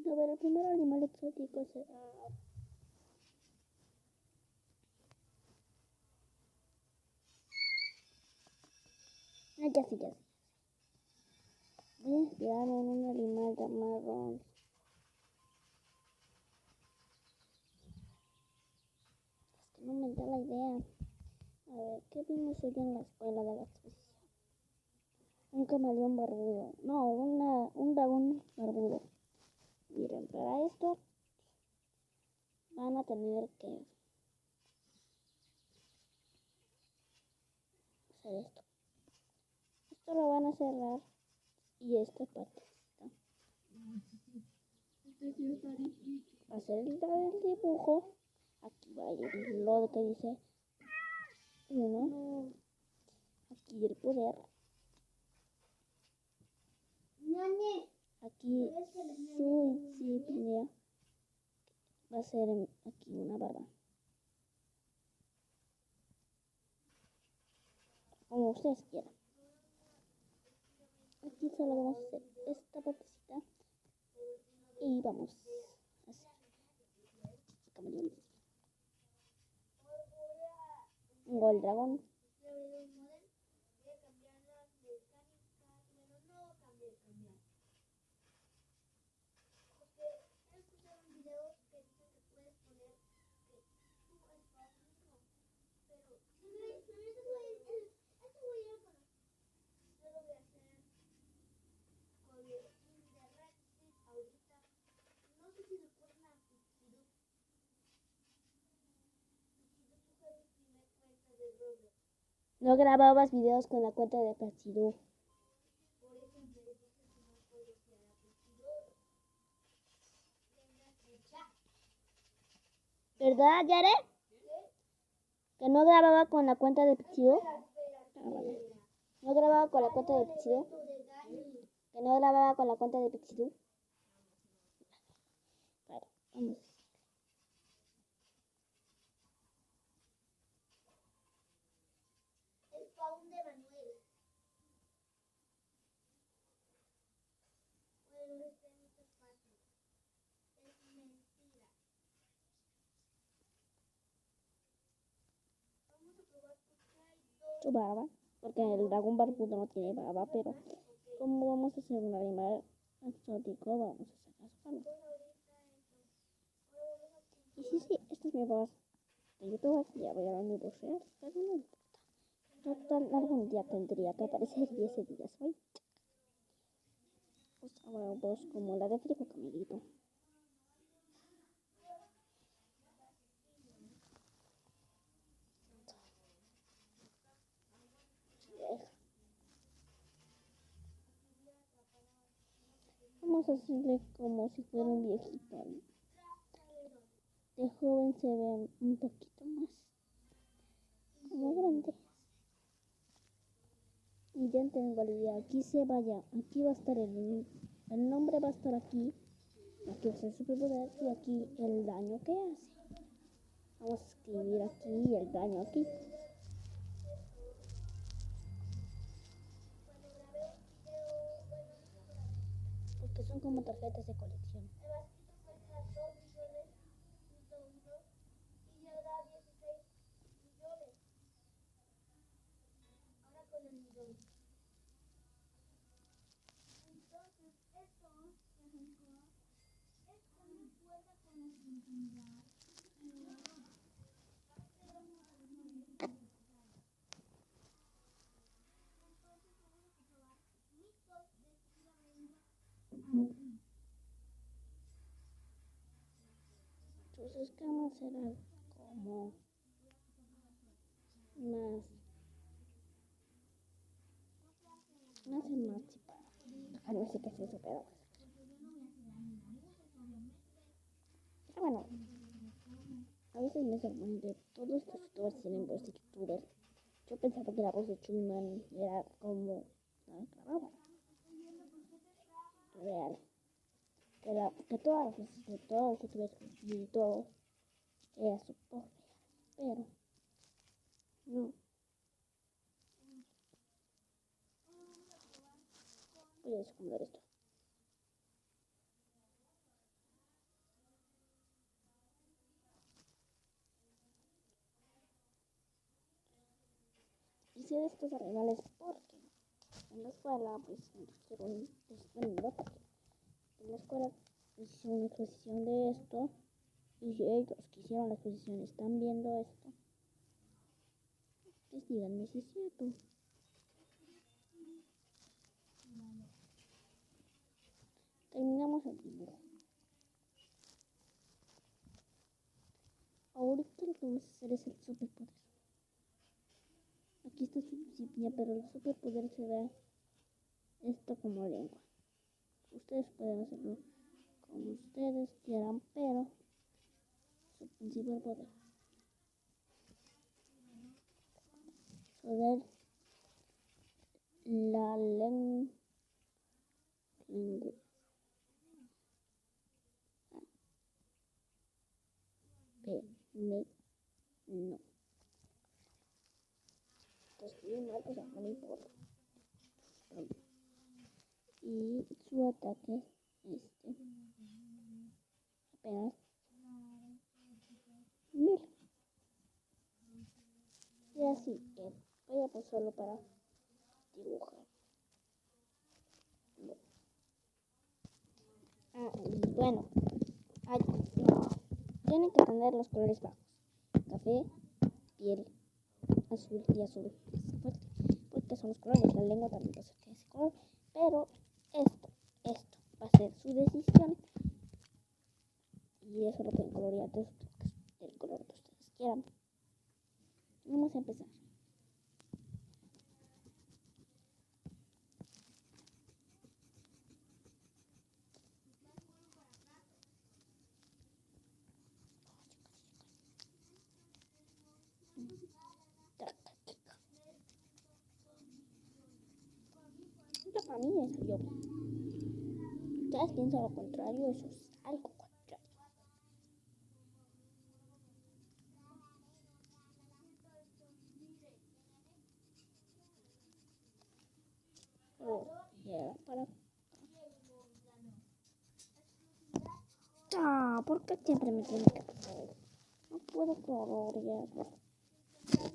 A ver, el primer animal exótico será... Ah, ya sé, ya sé. Voy a inspirarme en un animal llamado... Es que no me da la idea. A ver, ¿qué vimos hoy en la escuela de la exposición? Un camaleón barbudo. No, un dragón barbudo. Miren, para esto van a tener que hacer esto. Esto lo van a cerrar y esta parte hacer el dibujo. Aquí va a ir lo que dice 1. Aquí el poder. Aquí su insignia va a ser aquí una barba. Como ustedes quieran. Aquí solo vamos a hacer esta partecita y vamos a hacer camaleón. El dragón. No grababas videos con la cuenta de Pachidú. ¿Verdad, Yare? Que no grababa con la cuenta de Pachidú. Vale. No grababa con la cuenta de Pachidú. Que no grababa con la cuenta de Pachidú. Vale, vamos. Su barba, porque el dragón barbudo no tiene barba, pero como vamos a hacer un animal exótico, vamos a hacer las barbas. Y sí, esta es mi voz de YouTube, ya voy a dar mi voz real, pero no importa. Total, algún día tendría que aparecer y ese día soy. Pues ahora voz como la de Frico Camelito. Vamos a hacerle como si fuera un viejito. De joven se ve un poquito más como grande. Y ya tengo la idea. Aquí se vaya. Aquí va a estar el nombre va a estar aquí. Aquí va a ser superpoder y aquí el daño que hace. Vamos a escribir aquí el daño aquí. Porque son como tarjetas de colección. Sus escamas serán como más emancipadas. No sé qué es eso, pero bueno, a veces me sorprende. Todos estos youtubers tienen voz de youtuber. Yo pensaba que la voz de Chunman era como grabada. Real. Que todas las voces de todos los youtubers y todo era su voz real. Pero no. Voy a esconder esto. beneficio de estos animales porque en la escuela, pues, bueno, no porque en la escuela hicieron una exposición de esto y si ellos que hicieron la exposición están viendo esto, pues díganme si es cierto. Terminamos el dibujo. Ahorita lo que vamos a hacer es el superpoder. Aquí está su insignia, pero el superpoder será esto como lengua. Ustedes pueden hacerlo como ustedes quieran, pero su principal poder poder la lengua. No. Escribí mal, o sea, no importa. Y su ataque, apenas 1000. Y así que voy a pasarlo para dibujar. Y bueno, tienen que tener los colores bajos: café, piel, azul y azul es fuerte, porque son los colores. La lengua también va a ser ese color, pero esto va a ser su decisión y eso lo pueden colorear del color que ustedes quieran. Vamos a empezar. A mí me salió bien. Ustedes piensan lo contrario, eso es algo contrario. Para... ¿Por qué siempre me tiene que pasar eso? No puedo colorear.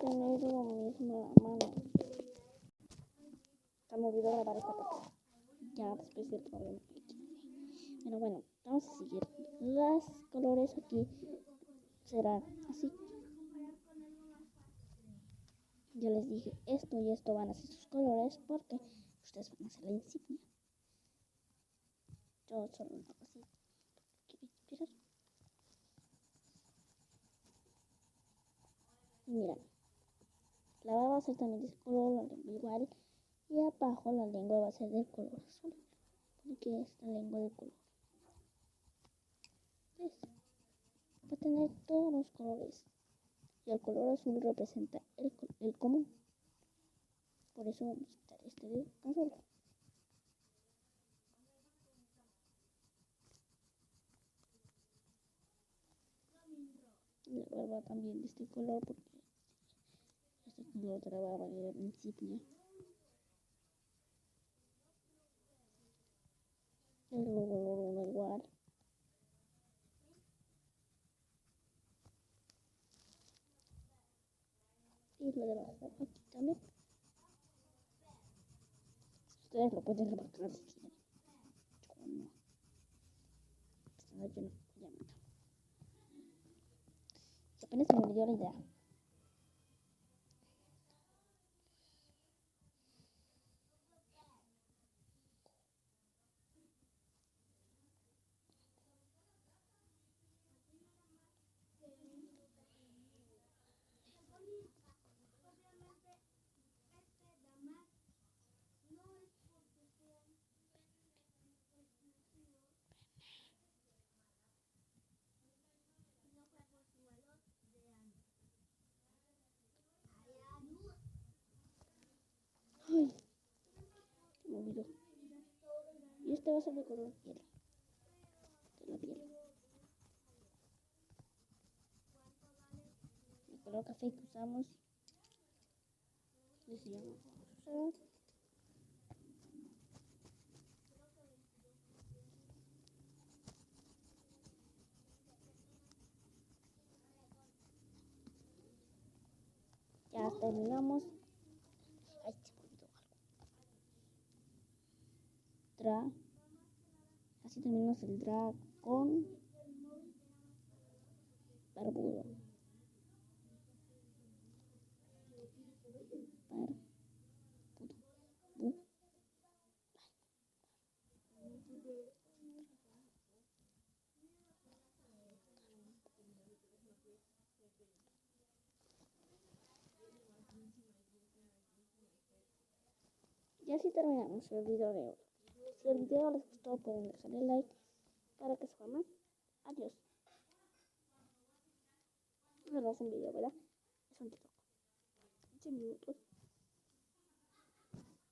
Tener lo mismo en la mano. Se me olvidó grabar esta parte. Ya después del problema. Pero bueno, vamos a seguir. Los colores aquí serán así. Ya les dije, esto y esto van a ser sus colores porque ustedes van a hacer la insignia. Yo solo lo hago así. ¿Quiero inspirar? Y mira, la baba va a ser también de ese color, la lengua igual. Y abajo la lengua va a ser del color azul. Porque es la lengua de color. ¿Ves? Va a tener todos los colores. Y el color azul representa el común. Por eso vamos a quitar este de azul. La barba también de este color porque este color de la barba era la insignia. El color uno igual. Y lo de abajo aquí también. Ustedes lo pueden remarcar si quieren. Yo no. Yo no. Ya me acabo. Apenas se me olvidó la idea. Ay, se me olvidó. Y este va a ser de color piel. De la piel. El color café que usamos. Decíamos usar. Ya terminamos. drag. Así terminamos el drag con barbudo. Y así terminamos el video de hoy. Si el video les gustó pueden dejarle like para que se formen. Adiós. No es un video, ¿verdad? Es un TikTok. 15 minutos.